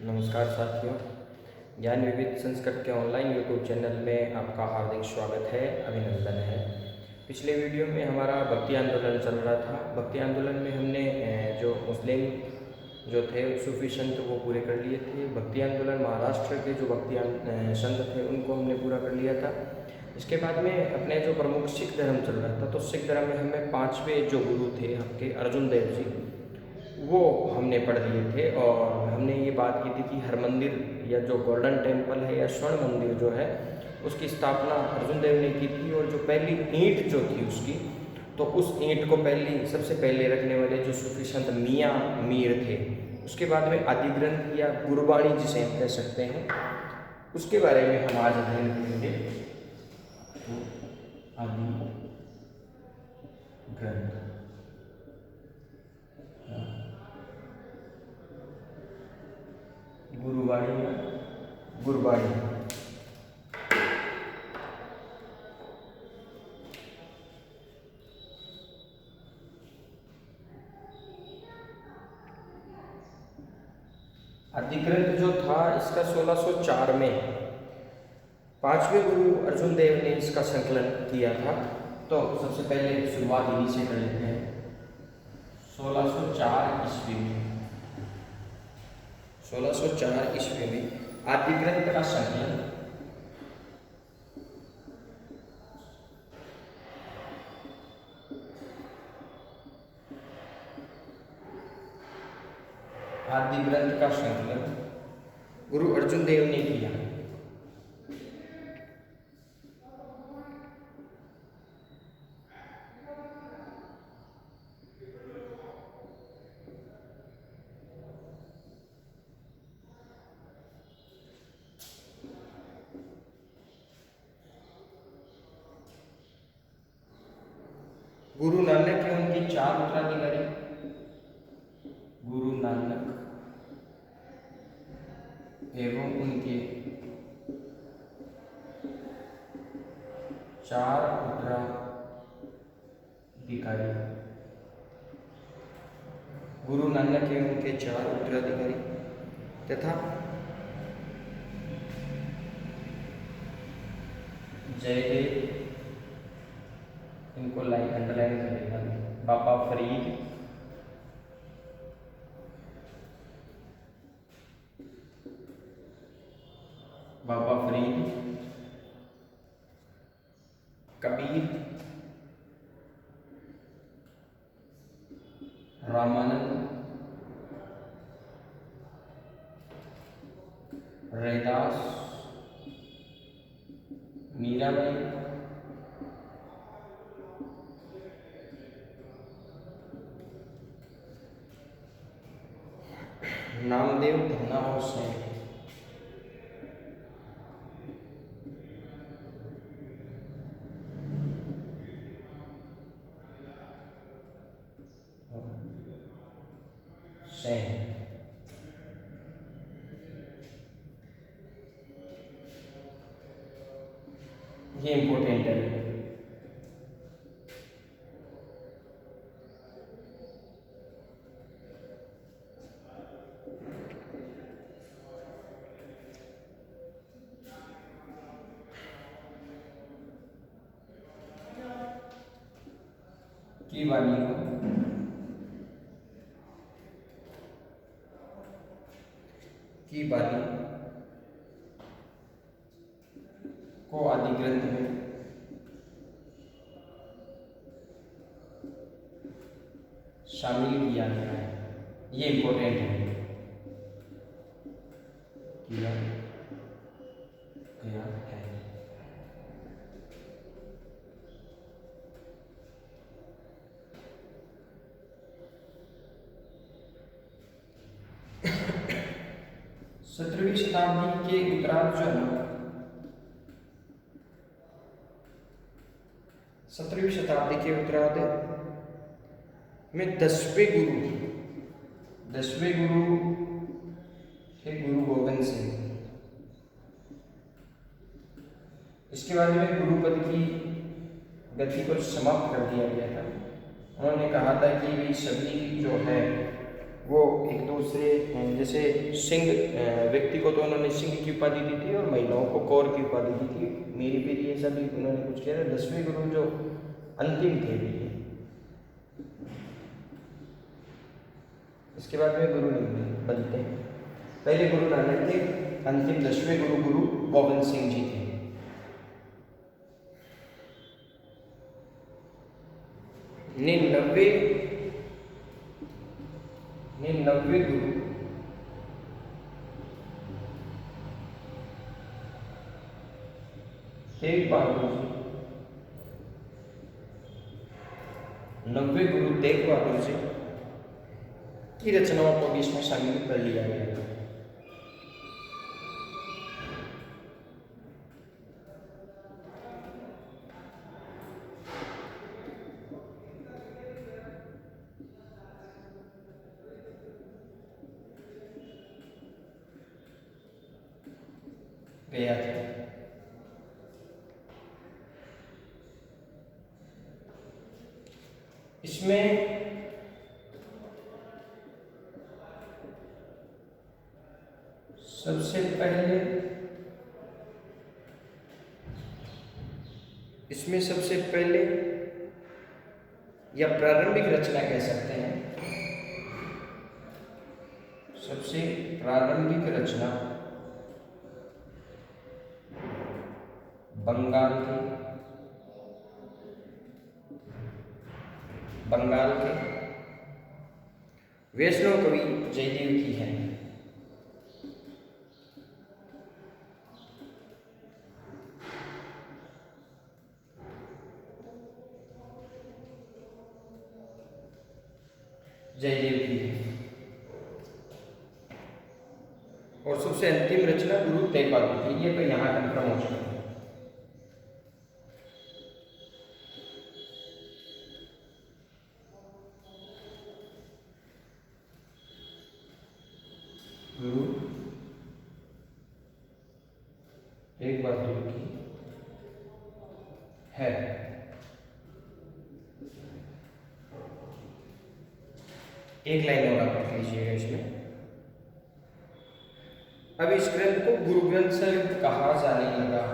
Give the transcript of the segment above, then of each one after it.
नमस्कार साथियों, ज्ञान विविध संस्कृत के ऑनलाइन यूट्यूब चैनल में आपका हार्दिक स्वागत है, अभिनंदन है। पिछले वीडियो में हमारा भक्ति आंदोलन चल रहा था। भक्ति आंदोलन में हमने जो मुस्लिम जो थे सूफी संत वो पूरे कर लिए थे। भक्ति आंदोलन महाराष्ट्र के जो भक्ति संत थे उनको हमने पूरा कर लिया था। इसके बाद में अपने जो प्रमुख सिख धर्म चल रहा था, तो सिख धर्म में हमें पांचवें जो गुरु थे आपके अर्जुन देव जी, वो हमने पढ़ लिए थे। और हमने ये बात की थी कि हर मंदिर या जो गोल्डन टेम्पल है या स्वर्ण मंदिर जो है उसकी स्थापना अर्जुन देव ने की थी। और जो पहली ईंट जो थी उसकी, तो उस ईंट को सबसे पहले रखने वाले जो सूफी संत मियाँ मीर थे। उसके बाद में आदि ग्रंथ या गुरबाणी जिसे हम कह सकते हैं, उसके बारे में हम आज अध्ययन करेंगे। तो आदि ग्रंथ गुरबाणी आदिग्रंथ जो था इसका 1604 में पांचवें गुरु अर्जुन देव ने इसका संकलन किया था। तो सबसे पहले शुरुआत इन्हीं से कर लेते हैं। 1604 ईस्वी में 1604 ईस्वी में आदिग्रंथ का संकलन गुरु अर्जुन देव ने किया। गुरु नानक के उनकी 4 उत्तराधिकारी, गुरु नानक एवं उनके 4 उत्तराधिकारी, गुरु नानक के उनके 4 उत्तराधिकारी तथा जयदेव, इनको अंडरलाइन करेगा, बाबा फरीद, कबीर, रामानंद, रैदास, मीराबाई, नामदेव, धन्ना और सेन। ये इंपॉर्टेंट है। की वाणी को आदि ग्रंथ में शामिल किया गया है। ये इंपॉर्टेंट है। किया गया है। सत्रहवीं शताब्दी के उत्तरार्ध जो है, 17वीं शताब्दी के उत्तरार्ध में 10वें गुरु थे गुरु गोविंद सिंह। इसके बाद में गुरुपद की गति को समाप्त कर दिया गया था। उन्होंने कहा था कि भी सभी जो है वो एक दूसरे जैसे सिंह व्यक्ति को तो उन्होंने सिंह की उपाधि दी थी और महिलाओं को कौर की उपाधि दी थी। मेरी पीढ़ी ये सभी उन्होंने कुछ किया था। 10वें गुरु जो अंतिम थे भी, इसके बाद में गुरु नहीं बनते हैं। पहले गुरु नानक थे, अंतिम 10वें गुरु गुरु गोविंद सिंह जी थे। निन्यानवे गुरु तेग बहादुर जी, 90 गुरु तेग बहादुर जी की रचनाओं को भी इसमें शामिल कर लिया गया था। गया था। इसमें सबसे पहले या प्रारंभिक रचना कह सकते हैं, सबसे प्रारंभिक रचना बंगाल के वैष्णव कवि जयदेव की है। जयदेव की है। और सबसे अंतिम रचना गुरु तेग बहादुर की। ये तो यहाँ कंफर्म हो चुका है। गुरु तेग बहादुर की है। एक लाइन और आप लिख लीजिएगा इसमें। अब इस ग्रंथ को गुरु ग्रंथ साहिब कहा जाने लगा।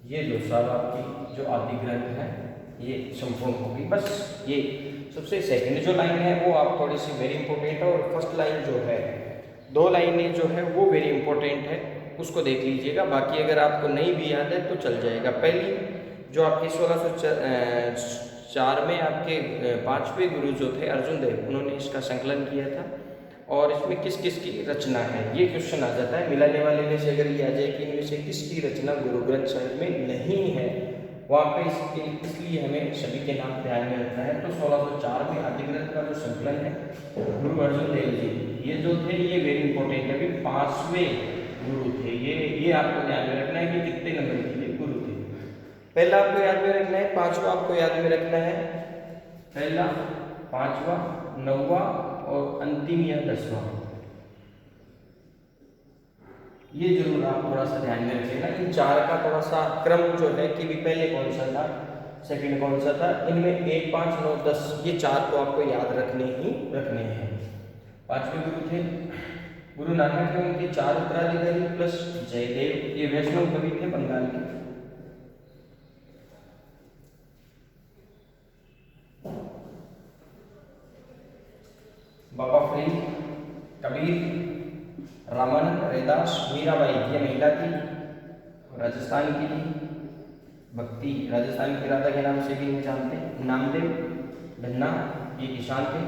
ये जो साहब आपकी जो आदि ग्रंथ है ये संपूर्ण होगी। बस ये सबसे सेकंड जो लाइन है वो आप थोड़ी सी वेरी इंपॉर्टेंट है, और फर्स्ट लाइन जो है, 2 लाइनें जो है वो वेरी इंपॉर्टेंट है, उसको देख लीजिएगा। बाकी अगर आपको नहीं भी याद है तो चल जाएगा। पहली जो आपकी 1604 में आपके 5वें गुरु जो थे अर्जुन देव, उन्होंने इसका संकलन किया था। और इसमें किस किस की रचना है ये क्वेश्चन आ जाता है। मिलाने वाले में से अगर ये आ जाए कि इनमें से किसकी रचना गुरु ग्रंथ साहिब में नहीं है, वहाँ पे इसलिए हमें सभी के नाम ध्यान में रखना है। तो 1604 में आदि ग्रंथ का जो संकलन है गुरु अर्जुन देव जी, ये जो थे ये वेरी इंपॉर्टेंट है। अभी 5वें गुरु थे ये आपको ध्यान में रखना है कि कितने नंबर के लिए गुरु थे। पहला आपको याद में रखना है, 5वां आपको याद में रखना है। पहला, 5वां, 9वां और अंतिम या 10वां, ये जरूर आप थोड़ा सा ध्यान में रखिएगा। इन 4 का थोड़ा सा क्रम जो है कि भी पहले कौन सा था, सेकंड कौन सा था, इनमें 1, 5, 9, 10 ये 4 तो आपको याद रखने हैं। 5वें गुरु थे गुरु नानक के, उनके 4 उत्तराधिकारी प्लस जयदेव, ये वैष्णव कवि थे बंगाल के। बाबा फरीद, कबीर, रामानंद, रैदास, मीराबाई ये महिला थी। राजस्थान की भक्ति, राजस्थान की राधा के नाम से भी जानते हैं। नामदेव, धन्ना ये किसान थे,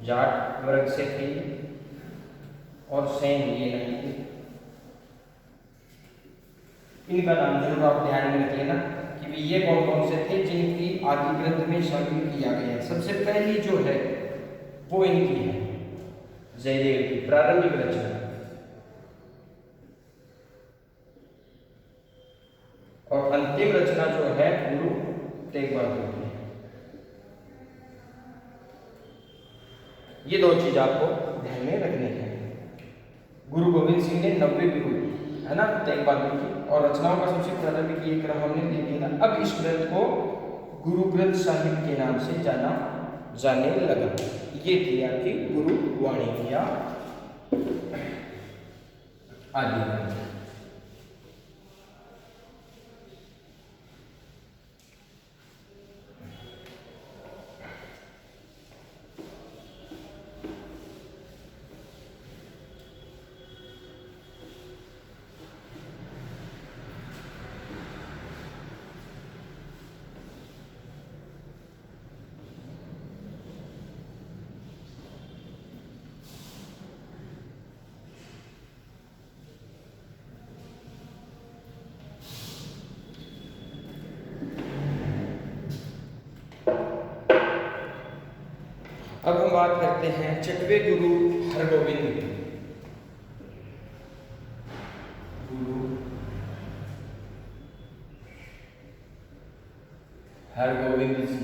जाट वर्ग से थे, और सेन ये नहीं थे। इनका नाम जरूर आप ध्यान में रख लेना कि भी ये कौन कौन से थे जिनकी आदि ग्रंथ में शामिल किया गया है। सबसे पहली जो है वो इनकी है, जयदेव की प्रारंभिक रचना। और अंतिम रचना जो है गुरु तेग बहादुर की। ये दो चीज आपको ध्यान में रखनी है। गुरु गोविंद सिंह ने 90 गुरु है ना तेग बहादुर की, और रचनाओं का सबसे प्रारंभिक ये क्रम हमने दे दिया। अब इस ग्रंथ को गुरु ग्रंथ साहिब के नाम से जाने लगा। ये थी आपकी गुरु वाणी या आदि ग्रंथ। अब हम बात करते हैं छठवें गुरु हरगोविंद की। गुरु हरगोविंद जी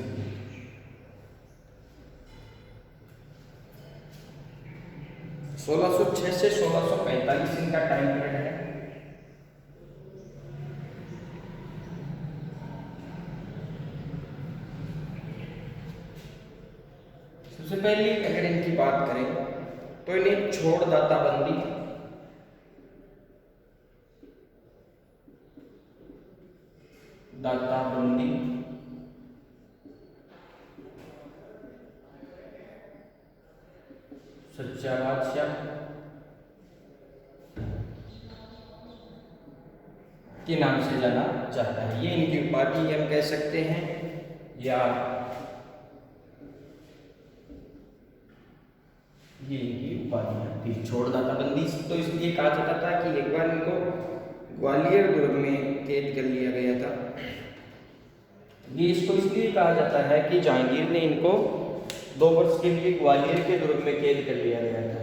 1606 से 1645 इनका टाइम पीरियड है। सबसे पहले अगर इनकी बात करें तो इन्हें छोड़ दाता बंदी सच्चा बादशाह के नाम से जाना जाता है। ये इनकी उपाधि हम कह सकते हैं, या ये इनकी उपाधियां थी। छोड़दाता बंदी तो इसलिए कहा जाता था कि एक बार इनको ग्वालियर दुर्ग में कैद कर लिया गया था। ये इसको इसलिए कहा जाता है कि जहांगीर ने इनको 2 वर्ष के लिए ग्वालियर के दुर्ग में कैद कर लिया गया था।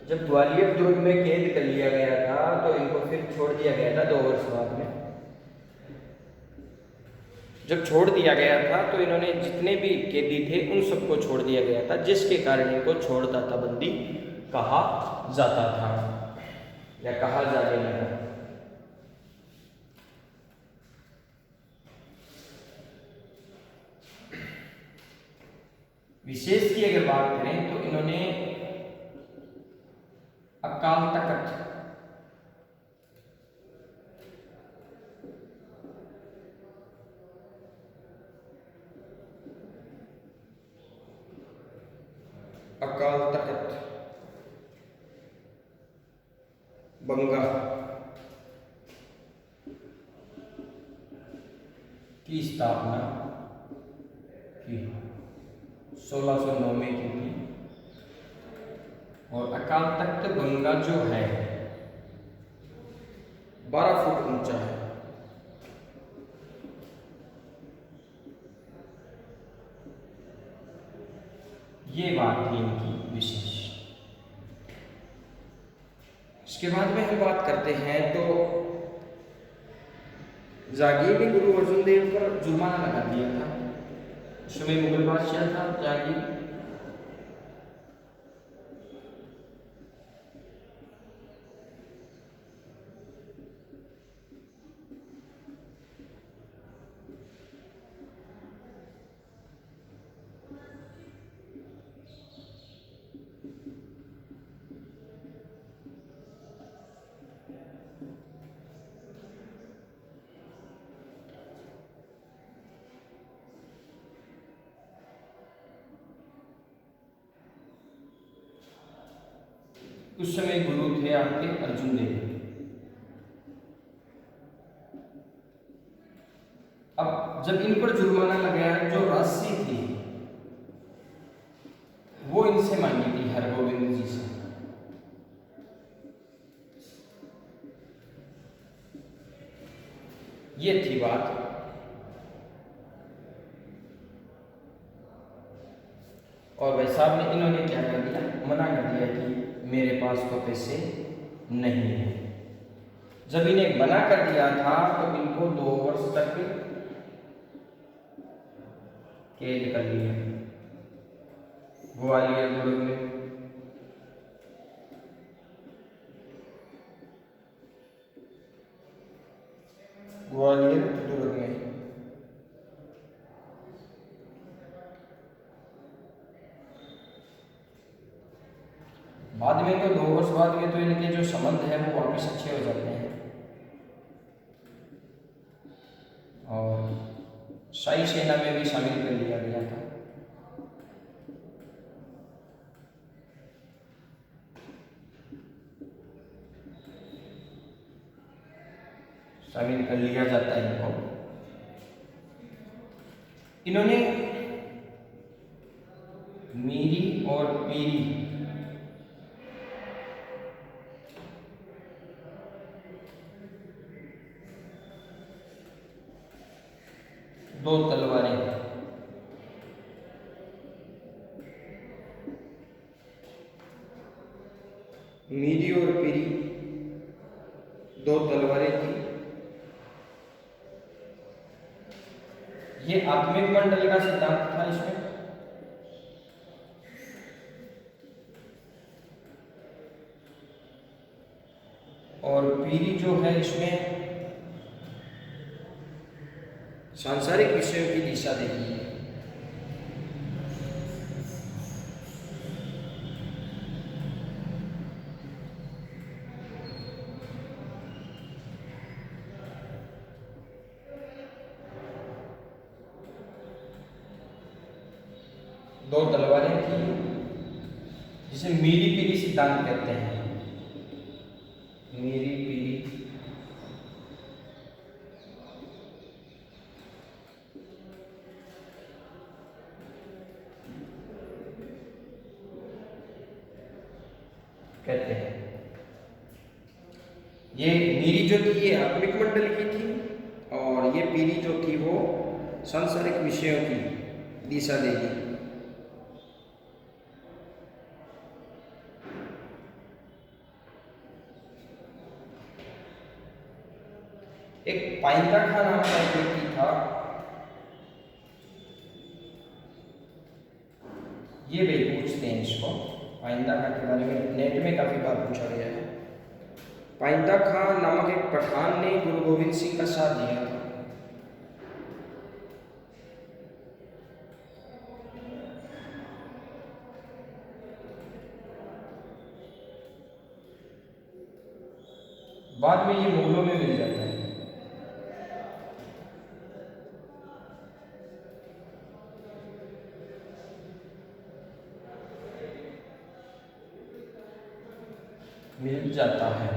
जब ग्वालियर दुर्ग में कैद कर लिया गया था तो इनको फिर छोड़ दिया गया था 2 वर्ष बाद में। जब छोड़ दिया गया था तो इन्होंने जितने भी कैदी थे उन सबको छोड़ दिया गया था, जिसके कारण इनको छोड़दाता बंदी कहा जाता था या कहा जाने लगा। विशेष की अगर बात करें तो इन्होंने अकाल तख्त बंगा की स्थापना की 1609 में की थी। और अकाल तख्त बंगा जो है 12 फुट ऊंचा है। ये बात थी इनकी विशेष। इसके बाद में हम बात करते हैं तो जहांगीर ने गुरु अर्जुन देव पर जुर्माना लगा दिया था। उस समय मुगल बादशाह था जहांगीर। उस समय गुरु थे आपके अर्जुन देव। अब जब इन पर जुर्माना लगाया, जो राशि थी वो इनसे मांगी थी हरगोविंद जी से। ये थी बात। और भाई साहब ने इन्होंने क्या कर दिया, मना कर दिया कि मेरे पास तो पैसे नहीं है। जब इन्हें बना कर दिया था तो इनको 2 वर्ष तक कैद कर लिया ग्वालियर दुर्ग में। ग्वालियर दुर्ग में बाद में तो 2 वर्ष बाद में तो इनके जो संबंध है वो वापस अच्छे हो जाते हैं और शाही सेना में भी शामिल कर लिया गया था। शामिल कर लिया जाता है इनको। इन्होंने मीरी और पीरी दो तलवारें मीरी और पीरी दो तलवारें थी। ये आत्मिक मंडल का सिद्धांत था इसमें। और पीरी जो है इसमें सांसारिक विषयों की दिशा देती है। दो तलवारें थी जिसे मीरी पीरी सिद्धांत कहते हैं। मीरी पीरी कहते हैं। ये मीरी जो थी ये आत्मिक मंडल की थी और ये पीरी जो थी वो सांसारिक विषयों की दिशा देगी। एक पाइंदा खां नाम का एक व्यक्ति था। ये भी पूछते हैं इसको, पाइंदा खां के बारे में नेट में काफी बार पूछा गया है। पाइंदा खां नामक एक पठान ने गुरु गोविंद सिंह का साथ दिया था। बाद में ये मुगलों में मिल जाता है। मिल जाता है।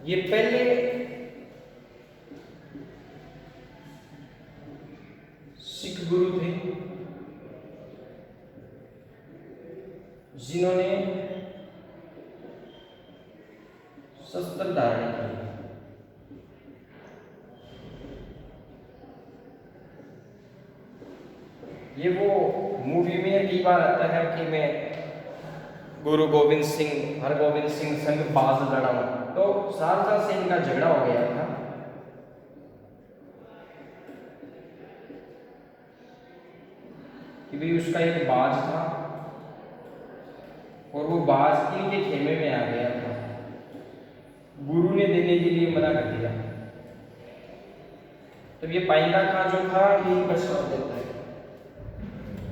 ये पहले सिख गुरु थे जिन्होंने शस्त्र धारण किया। ये वो मूवी में कई बार आता है कि मैं गुरु गोविंद सिंह हरगोविंद सिंह संग बाज लड़ा हूं। तो शारजा से इनका झगड़ा हो गया था। कि भी उसका एक बाज था और वो बाज इनके खेमे में आ गया था। गुरु ने देने के लिए मना कर दिया। तब ये पाइंदा खां जो था ये इनका साथ देता है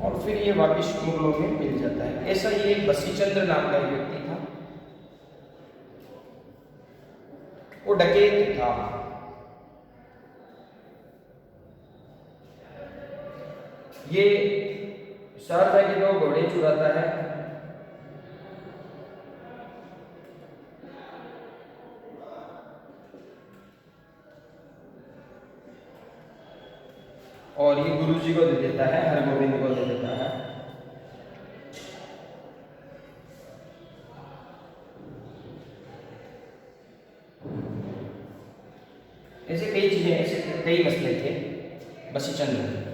और फिर ये वापिस मुगलों में मिल जाता है। ऐसा ये बसीचंद्र नाम का एक व्यक्ति था। वो डकैत था। ये शारदा के 2 घोड़े चुराता है और ये गुरु जी को दे देता है, हरगोविंद को दे देता है। ऐसे कई चीजें, ऐसे कई मसले थे बसीचंद्र।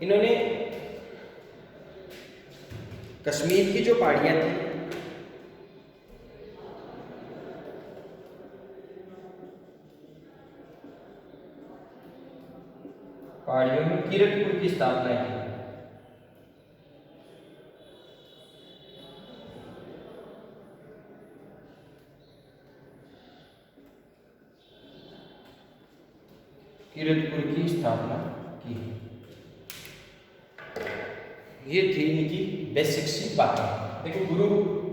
इन्होंने कश्मीर की जो पहाड़ियां थी, पहाड़ियों में किरतपुर की स्थापना की। किरतपुर की स्थापना की। ये थी इनकी बेसिक सी बातें। देखो, गुरु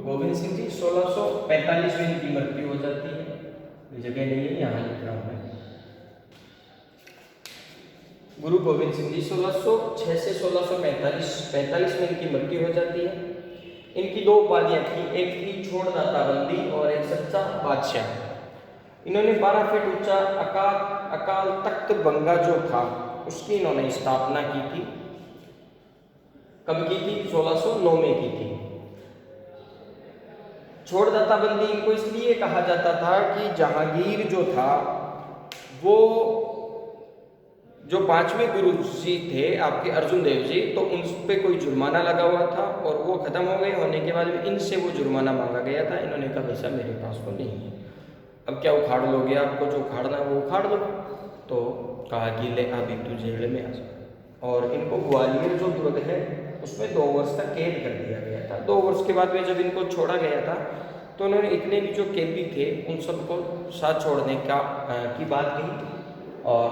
गोविंद सिंह जी 1645 में इनकी मृत्यु हो जाती है। जगह नहीं है, यहाँ लिख रहा हूँ मैं। गुरु गोविंद सिंह जी 1606 से 1645 में इनकी मृत्यु हो जाती है। इनकी दो उपाधियां थी, एक थी छोड़दाता बंदी और एक सच्चा बादशाह। इन्होंने 12 फीट ऊंचा अकाल तख्त बंगा जो था उसकी इन्होंने स्थापना की थी। कब की थी? 1609 में की थी। छोड़दाता बंदी इनको इसलिए कहा जाता था कि जहांगीर जो था, वो जो 5वें गुरु जी थे आपके अर्जुन देव जी, तो उन पे कोई जुर्माना लगा हुआ था और वो खत्म हो गए। होने के बाद में इनसे वो जुर्माना मांगा गया था। इन्होंने कहा पैसा मेरे पास तो नहीं है, अब क्या उखाड़ लोगे? आपको जो उखाड़ना है वो उखाड़ लो। तो कहा कि ले अभी तू जेल में आ जा। और इनको ग्वालियर जो दुर्ग है उसमें 2 वर्ष तक कैद कर दिया गया था। 2 वर्ष के बाद में जब इनको छोड़ा गया था तो उन्होंने इतने भी जो कैदी थे उन सबको साथ छोड़ने की बात कही और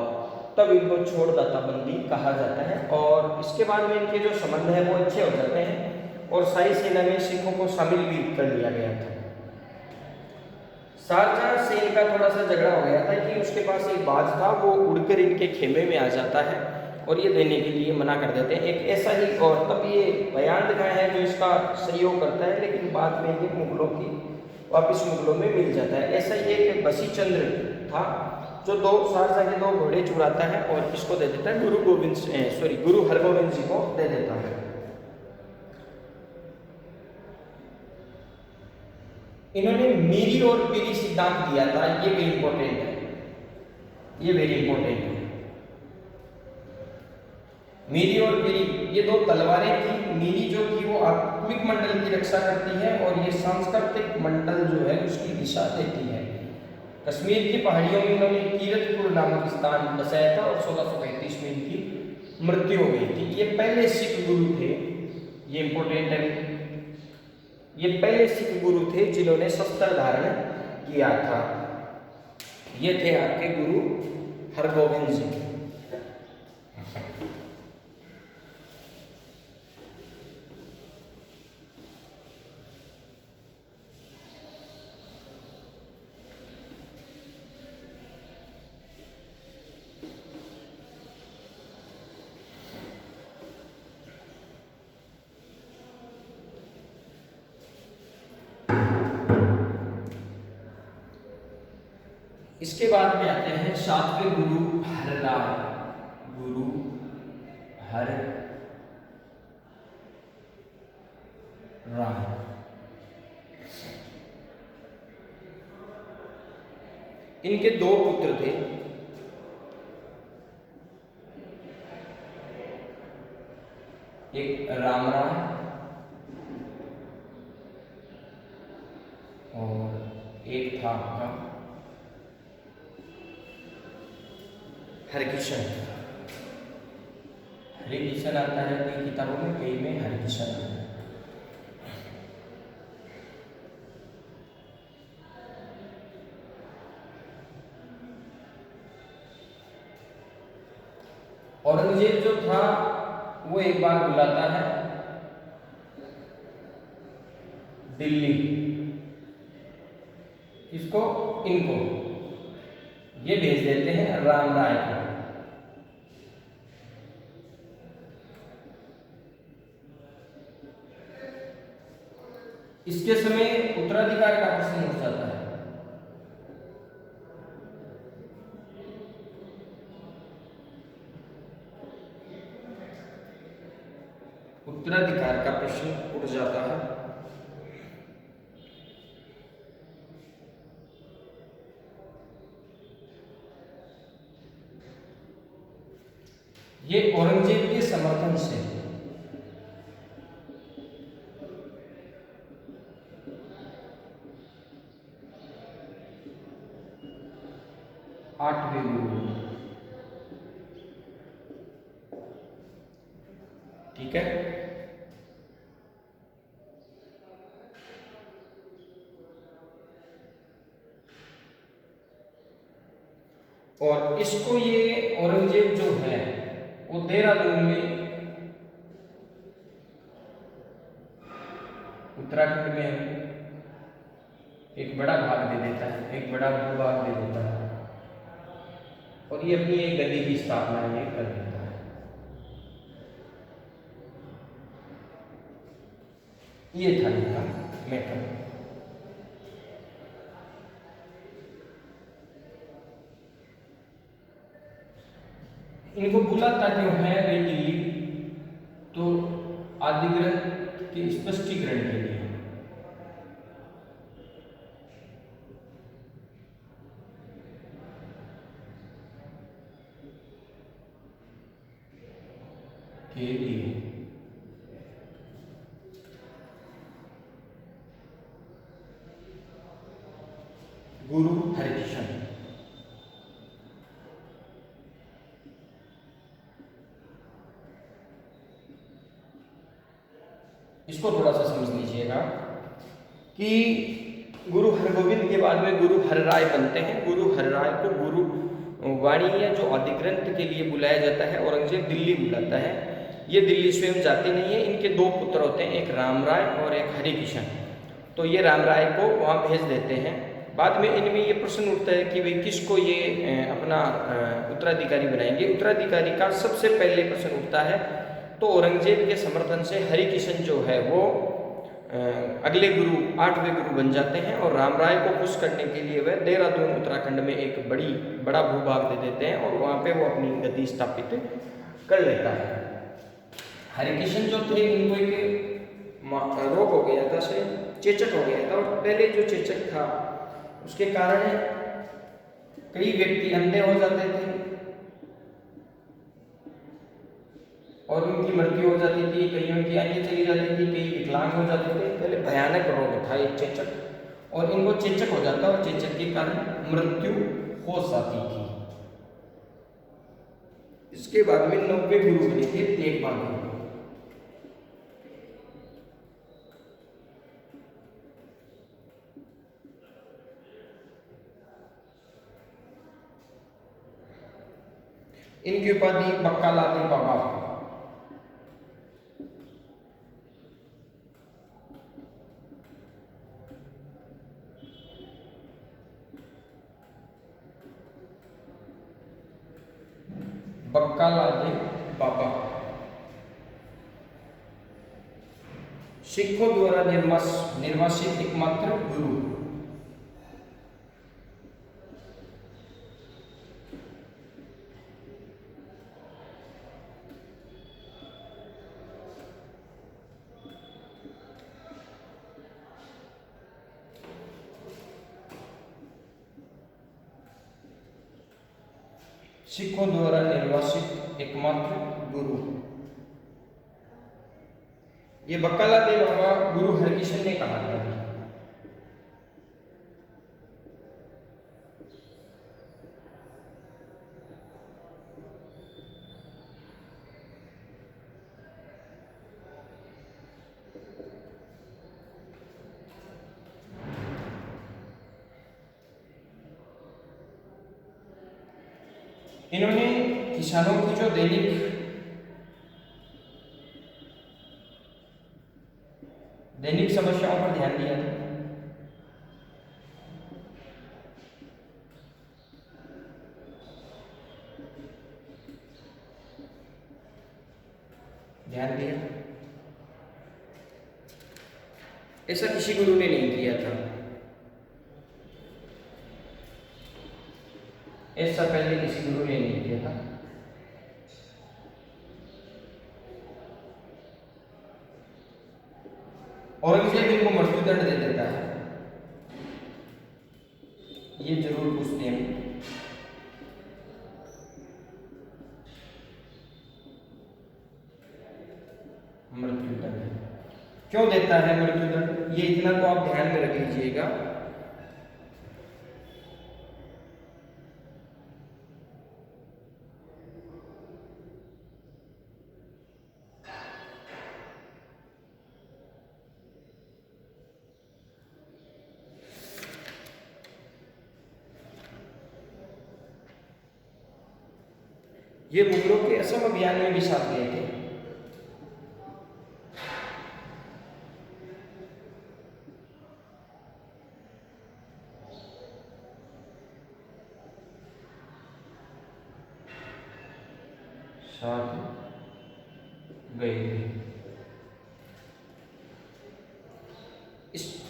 तब इनको छोड़दाता बंदी कहा जाता है। और इसके बाद में इनके जो संबंध है वो अच्छे हो जाते हैं और शाही सेना में सिखों को शामिल भी कर लिया गया था। शाहजहां से इनका थोड़ा सा झगड़ा हो गया था कि उसके पास एक बाज था, वो उड़कर इनके खेमे में आ जाता है और ये देने के लिए मना कर देते हैं। एक ऐसा ही, और तब ये बयान दिखाया है जो इसका सहयोग करता है, लेकिन बाद में ये मुगलों की वापिस मुगलों में मिल जाता है। ऐसा ही एक बसीचंद्र था जो शाहजहां के 2 घोड़े चुराता है और इसको दे देता है, गुरु हरगोविंद जी को दे देता है। इन्होंने मीरी और पीरी सिद्धांत दिया था, ये वेरी इंपॉर्टेंट है, ये वेरी इंपॉर्टेंट है। मीरी और पीरी ये 2 तलवारें थी। मीरी जो थी वो आत्मिक मंडल की रक्षा करती है और ये सांस्कृतिक मंडल जो है उसकी दिशा देती है। कश्मीर की पहाड़ियों में इन्होंने कीरतपुर नामक स्थान बसाया था और 1635 में इनकी मृत्यु हो गई थी। ये पहले सिख गुरु थे, ये इंपॉर्टेंट है। ये पहले सिख गुरु थे जिन्होंने शस्त्र धारण किया था। ये थे आपके गुरु हरगोविंद जी। इसके बाद में आते हैं 7वें गुरु हरराय। गुरु हर राय इनके 2 पुत्र थे। एक राम राय और एक था आपका हरिकिशन। हरिकिशन आता है कई किताबों में, कई में हरिकिशन आता है। औरंगजेब जो था वो एक बार बुलाता है दिल्ली, इसको इनको ये भेज देते हैं राम राय को। इसके समय उत्तराधिकार का प्रश्न उठ जाता है। उत्तराधिकार का प्रश्न उठ जाता है। ये औरंगजेब के समर्थन से आठवें गुरु, ठीक है। और इसको ये औरंगजेब जो है वो देहरादून में, उत्तराखंड में एक बड़ा भाग दे देता है, एक बड़ा भूभाग दे देता है और ये अपनी एक गद्दी की स्थापना ये कर देता है। ये था इनका मैटर। इनको बुलाता क्यों है वे दिल्ली? तो आदि ग्रंथ के स्पष्टीकरण के लिए। गुरु हरिकृष्ण, इसको थोड़ा सा समझ लीजिएगा कि गुरु हरगोविंद के बाद में गुरु हरराय बनते हैं। गुरु हरराय को गुरु वाणी या जो आदिग्रंथ के लिए बुलाया जाता है, औरंगजेब दिल्ली बुलाता है। ये दिल्ली स्वयं जाते नहीं है, इनके दो पुत्र होते हैं, एक राम राय और एक हरिकृष्ण। तो ये राम राय को वहाँ भेज देते हैं। बाद में इनमें ये प्रश्न उठता है कि वे किसको ये अपना उत्तराधिकारी बनाएंगे। उत्तराधिकारी का सबसे पहले प्रश्न उठता है तो औरंगजेब के समर्थन से हरिकृष्ण जो है वो अगले गुरु, आठवें गुरु बन जाते हैं और राम राय को खुश करने के लिए वह देहरादून उत्तराखंड में एक बड़ा भूभाग दे देते हैं और वहाँ पे वो अपनी गद्दी स्थापित कर लेता है। हरिकृष्ण जो थे इनको एक रोग हो गया था, से चेचक हो गया था और पहले जो चेचक था उसके कारण कई व्यक्ति अंधे हो जाते थे और उनकी मृत्यु हो जाती थी, कईयों की आंखें चली जाती थी, कई विकलांग हो जाते थे। पहले भयानक रोग था एक चेचक और इनको चेचक हो जाता और चेचक के कारण मृत्यु हो जाती थी। इसके बाद में 90 गुरु बने थे तेग बहादुर। इनकी उपाधि बक्कालादी बाबा। बक्कालादी बाबा सिखों द्वारा निर्वासित एकमात्र गुरु। सिखों द्वारा निर्वासित एकमात्र गुरु। ये बक्कालादी बाबा गुरु हरिकृष्ण ने कहा था। इन्होंने किसानों की जो दैनिक समस्याओं पर ध्यान दिया था। ऐसा किसी गुरु ने नहीं किया था। ऐसा पहले किसी गुरु ने नहीं किया था। औरंगजेब इनको मृत्युदंड दे देता है, ये जरूर पूछते हैं। मृत्युदंड क्यों देता है मृत्युदंड, ये इतना तो आप ध्यान में रख लीजिएगा। ये मुगलों के असम अभियान में भी साथ गए थे। साथ गए थे।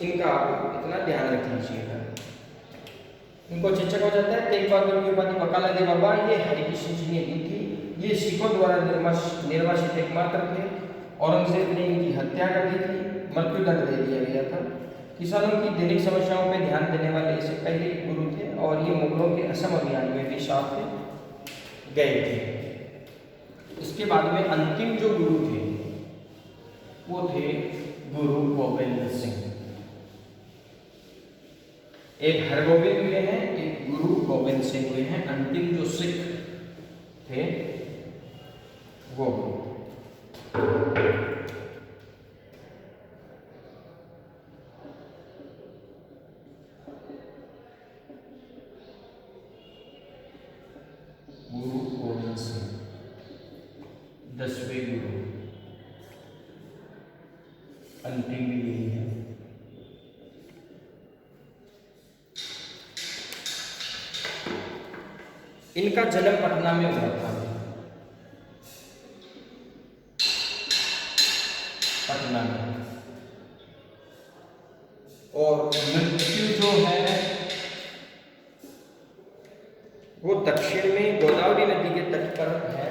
इनका आप इतना ध्यान रख लीजिएगा। इनको शिक्षक हो जाता है तेग बहादुर की उपाधि वकालत बाबा, ये हरिकृष्ण जी ने दी थी। ये सिखों द्वारा निर्वासित एकमात्र थे। औरंगजेब ने इनकी हत्या कर दी थी, मृत्युदंड दे दिया गया था। किसानों की दैनिक समस्याओं पर ध्यान देने वाले इसे पहले गुरु थे और ये मुगलों के असम अभियान में भी साथ गए थे। इसके बाद में अंतिम जो गुरु थे वो थे गुरु गोविंद सिंह। एक हरगोविंद हुए हैं, एक गुरु गोविंद सिंह हुए हैं। अंतिम जो सिख थे वो गुरु गोविंद सिंह, 10वें गुरु, अंतिम भी यही है। इनका जन्म पटना में हुआ था। पटना में। और मृत्यु जो है वो दक्षिण में गोदावरी नदी के तट पर है।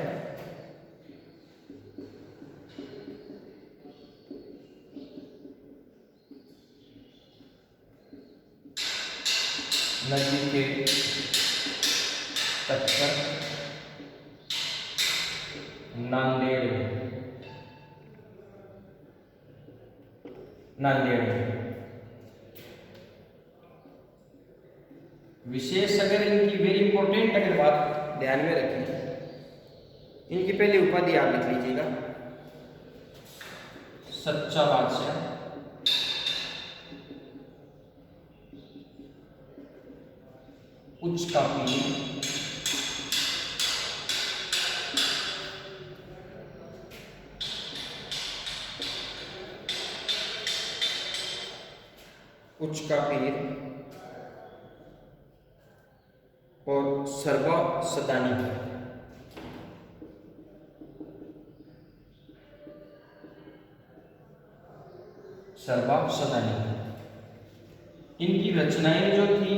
नदी के तट पर नांदेड़ में। विशेष अगर इनकी वेरी इंपॉर्टेंट अगर बात ध्यान में रखें, इनकी पहली उपाधि आप लिख लीजिएगा, सच्चा बादशाह, उच्च का पीर, उच्च का पीर और सर्वा सदानी। सर्वा सदानी इनकी रचनाएं जो थी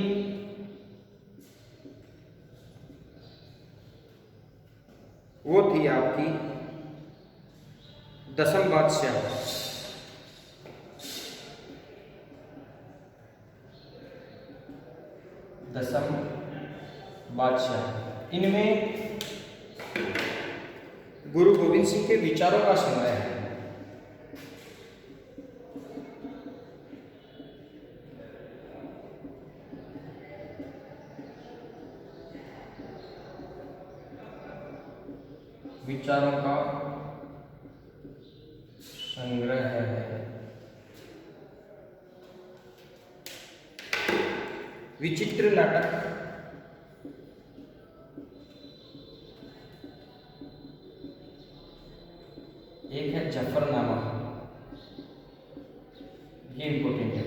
वो थी आपकी दसम बादशाह, दसम बादशाह। इनमें गुरु गोविंद सिंह के विचारों का संग्रह है। विचारों का संग्रह है। विचित्र नाटक, एक है जफरनामा, ये इंपॉर्टेंट है।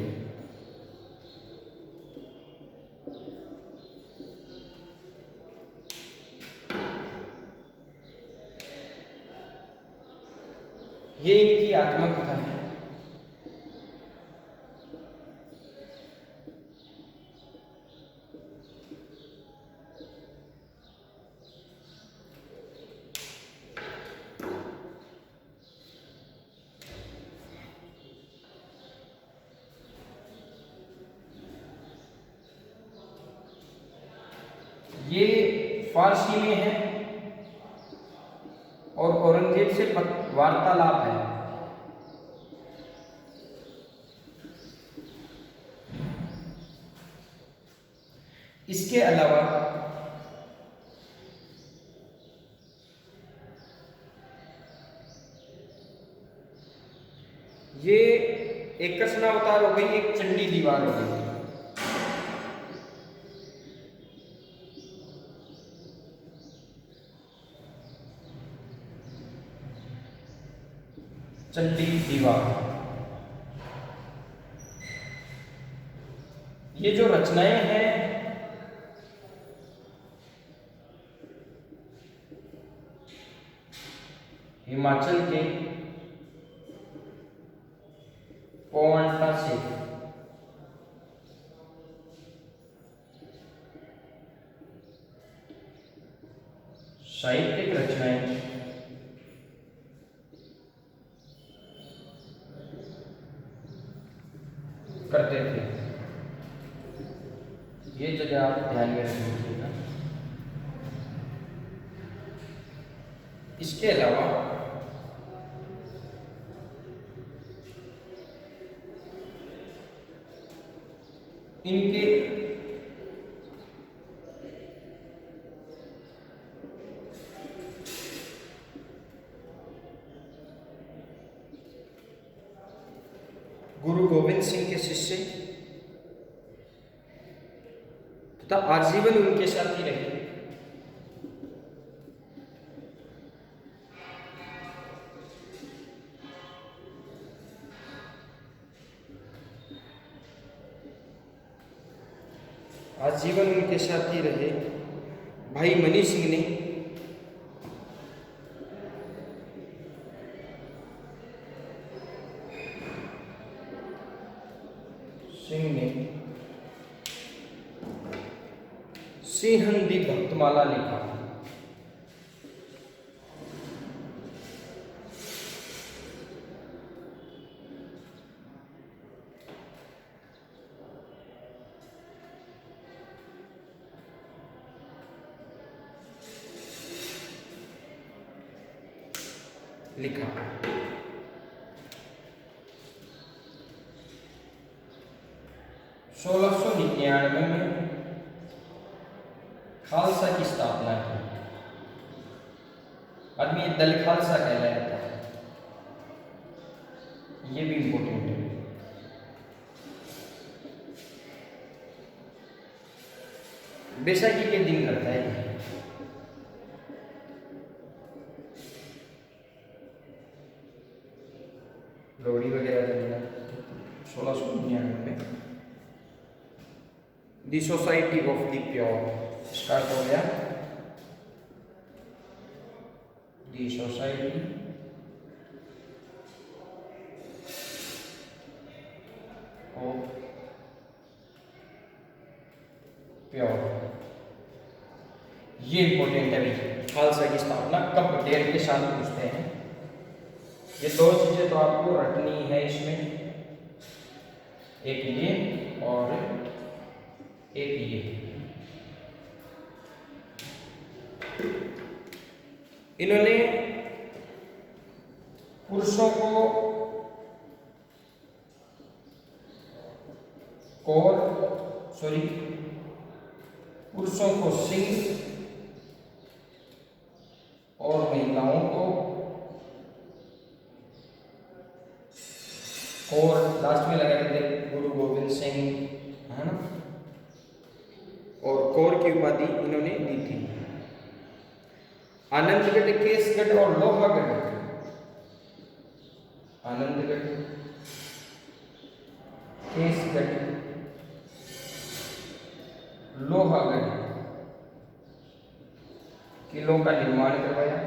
ये इनकी आत्मकथा है। ये फारसी में है और औरंगजेब से वार्तालाप है। इसके अलावा ये एक कृष्णावतार हो गई, एक चंडी दीवार हो गई। चंडी दीवार, ये जो रचनाएं हैं हिमाचल के पोवांटा से साहित्यिक रचनाएं करते थे। ये जगह आप ध्यान में रखिएगा। इसके अलावा इनके गुरु गोविंद सिंह के शिष्य तथा आजीवन उनके साथ ही रहे। आजीवन उनके साथ ही रहे भाई मनी सिंह ने सिंहंदी भक्तमाला लिखा। लिखा 1699 में खालसा की स्थापना की। आदमी ये दल खालसा कहलाता है, ये भी इंपॉर्टेंट है। बैसाखी के दिन करता है। लोहड़ी वगैरह देना 1699 में the society of the pure start हो गया। दी सोसाइटी ऑफ प्योर, ये इंपॉर्टेंट है भाई। खालसा की स्थापना कब, डेट के साथ पूछते हैं। ये दो चीजें तो आपको रटनी है इसमें, एक ये और एक ये। इन्होंने पुरुषों को पुरुषों को सिंह और महिलाओं को और लास्ट में लगा देते गुरु गोविंद सिंह, है ना, और कौर की उपाधि इन्होंने दी थी। आनंदगढ़, केसगढ़ और लोहागढ़, आनंदगढ़, केसगढ़, लोहागढ़ किलों का निर्माण करवाया।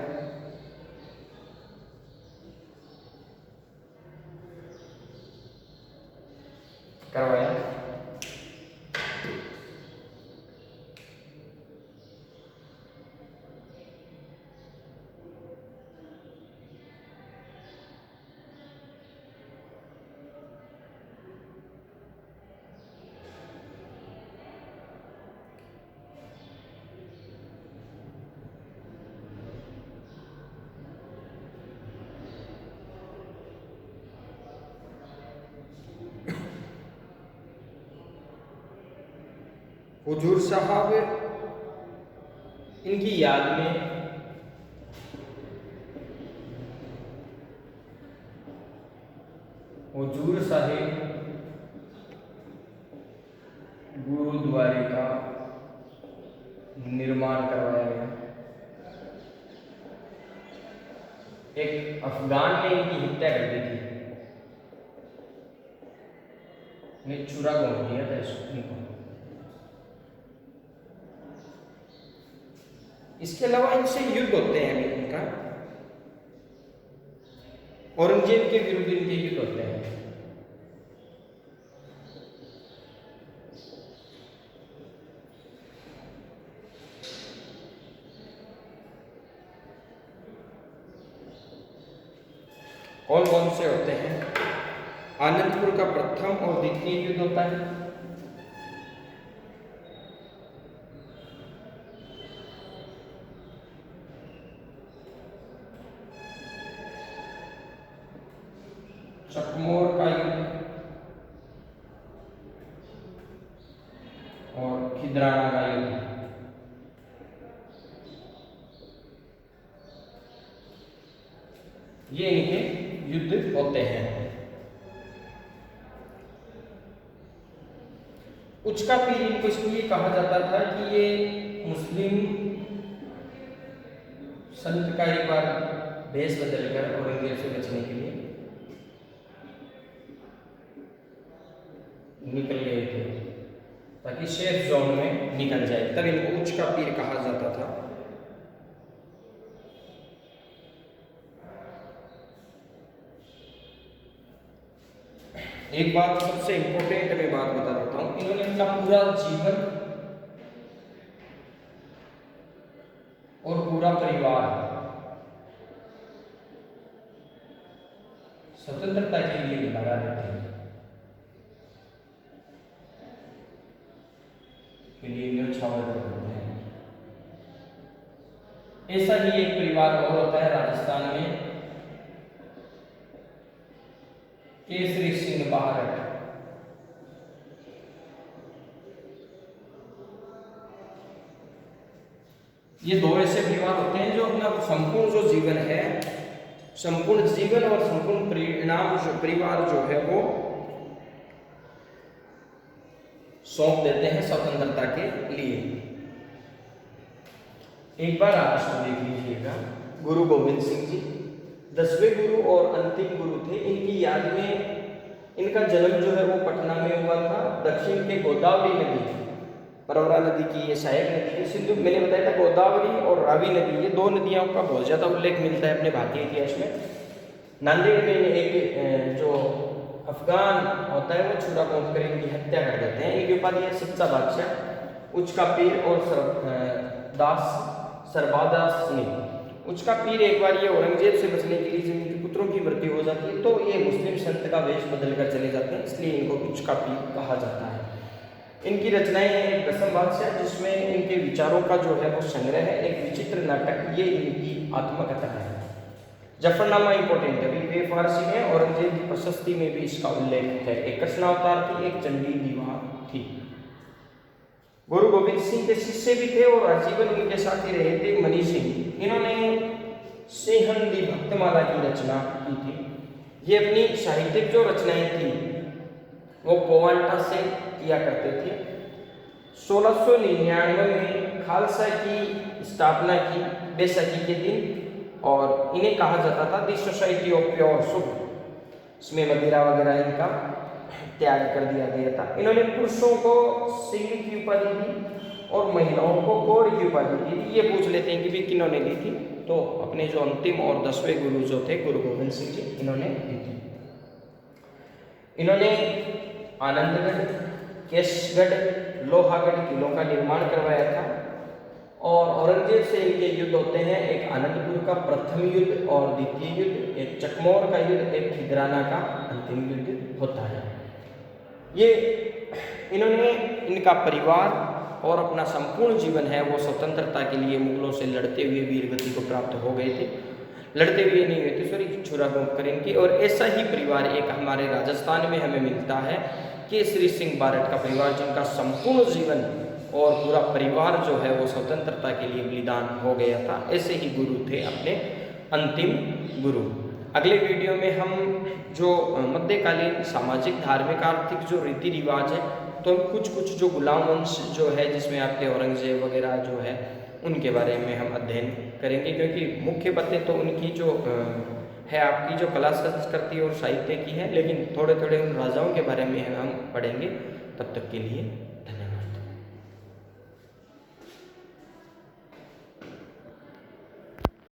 हुजूर साहब इनकी याद में हुजूर साहिब गुरुद्वारे का निर्माण करवाया गया। एक अफगान ने इनकी हत्या कर दी थी, ने चूरा गोद दिया था इनको। इसके अलावा इनसे युद्ध होते हैं अभी इनका, औरंगजेब के विरुद्ध इनके युद्ध होते हैं। कौन कौन से होते हैं? आनंदपुर का प्रथम और द्वितीय युद्ध होता है। चकमोर का युद्ध और खिदराना का युद्ध। ये इनके युद्ध होते हैं। उच्च का पीर इनको इसलिए कहा जाता था कि ये मुस्लिम संत का एक बार भेष बदलकर औरंगजेब से बचने के लिए निकल गए थे, ताकि सेफ जोन में निकल जाए, तब इनको उच्च का पीर कहा जाता था। एक बात सबसे इंपॉर्टेंट मैं बात बता देता हूं, इन्होंने अपना पूरा जीवन और पूरा परिवार स्वतंत्रता के लिए लगा देते हैं, के लिए न्योछावर करते हैं। ऐसा ही एक परिवार और होता है राजस्थान में, केसरी सिंह बारट। ये दो ऐसे परिवार होते हैं जो अपना संपूर्ण जो जीवन है, संपूर्ण जीवन और संपूर्ण परिणाम जो परिवार जो है वो सौंप देते हैं स्वतंत्रता के लिए। एक बार आप इसको देख लीजिएगा, गुरु गोविंद सिंह जी 10वें गुरु और अंतिम गुरु थे। इनकी याद में इनका जन्म जो है वो पटना में हुआ था। दक्षिण के गोदावरी नदी, परवरा नदी की ये सहायक नदी है। सिंधु मैंने बताया था, गोदावरी और रावी नदी, ये दो नदियों का बहुत ज़्यादा उल्लेख मिलता है अपने भारतीय इतिहास में। नांदेड़ में एक जो अफगान होता है वो छुरा पहुँच कर इनकी हत्या कर देते हैं। इनकी उपाधि है सच्चा बादशाह, उच्च का पीर और सरबादास सिंह। उच्च का पीर एक बार ये औरंगजेब से बचने के लिए जब इनके पुत्रों की मृत्यु हो जाती है तो ये मुस्लिम संत का वेश बदल कर चले जाते हैं, इसलिए इनको उच्च का पीर कहा जाता है। इनकी रचनाएं हैं एक दसम बादशाह, जिसमें इनके विचारों का जो है वो संग्रह है। एक विचित्र नाटक, ये इनकी आत्मकथा है। जफरनामा इंपॉर्टेंट है, वे फारसी में औरंगजेब की प्रशस्ति में भी इसका उल्लेख है। एक कृष्णावतार थी, एक चंडी दीवार थी। गुरु गोविंद सिंह के शिष्य भी थे और आजीवन उनके साथ ही रहे थे मनी सिंह। इन्होंने सेहंदी भक्तमाला की रचना की थी। ये अपनी साहित्यिक जो रचनाएं थी वो पोवांटा से किया करते थे। 1699 में खालसा की स्थापना की बैसाखी के दिन, और इन्हें कहा जाता था दी सोसाइटी ऑफ प्योर सुख। इसमें मदिरा वगैरह इनका त्याग कर दिया गया था। इन्होंने पुरुषों को सिंह की उपाधि दी और महिलाओं को गौर की उपाधि दी थी। ये पूछ लेते हैं कि भी किन्होंने दी थी, तो अपने जो अंतिम और 10वें गुरु जो थे गुरु गोविंद सिंह जी, इन्होंने दी थी। इन्होंने आनंदगढ़, केसगढ़, लोहागढ़ किलों का निर्माण करवाया था और औरंगजेब से इनके युद्ध होते हैं। एक आनंदपुर का प्रथम युद्ध और द्वितीय युद्ध, एक चकमोर का युद्ध, एक खिदराना का अंतिम युद्ध होता है। ये इन्होंने इनका परिवार और अपना संपूर्ण जीवन है वो स्वतंत्रता के लिए मुगलों से लड़ते हुए वीरगति को प्राप्त हो गए थे। लड़ते हुए नहीं हुए थे, सॉरी, छुरा घोंप कर इनकी। और ऐसा ही परिवार एक हमारे राजस्थान में हमें मिलता है, केसरी सिंह बारट का परिवार, जिनका संपूर्ण जीवन और पूरा परिवार जो है वो स्वतंत्रता के लिए बलिदान हो गया था। ऐसे ही गुरु थे अपने अंतिम गुरु। अगले वीडियो में हम जो मध्यकालीन सामाजिक धार्मिक आर्थिक जो रीति रिवाज है, तो कुछ जो गुलाम वंश जो है जिसमें आपके औरंगजेब वगैरह जो है उनके बारे में हम अध्ययन करेंगे, क्योंकि मुख्य बातें तो उनकी जो है आपकी जो कला संस्कृति और साहित्य की है, लेकिन थोड़े थोड़े उन राजाओं के बारे में हम पढ़ेंगे। तब तक के लिए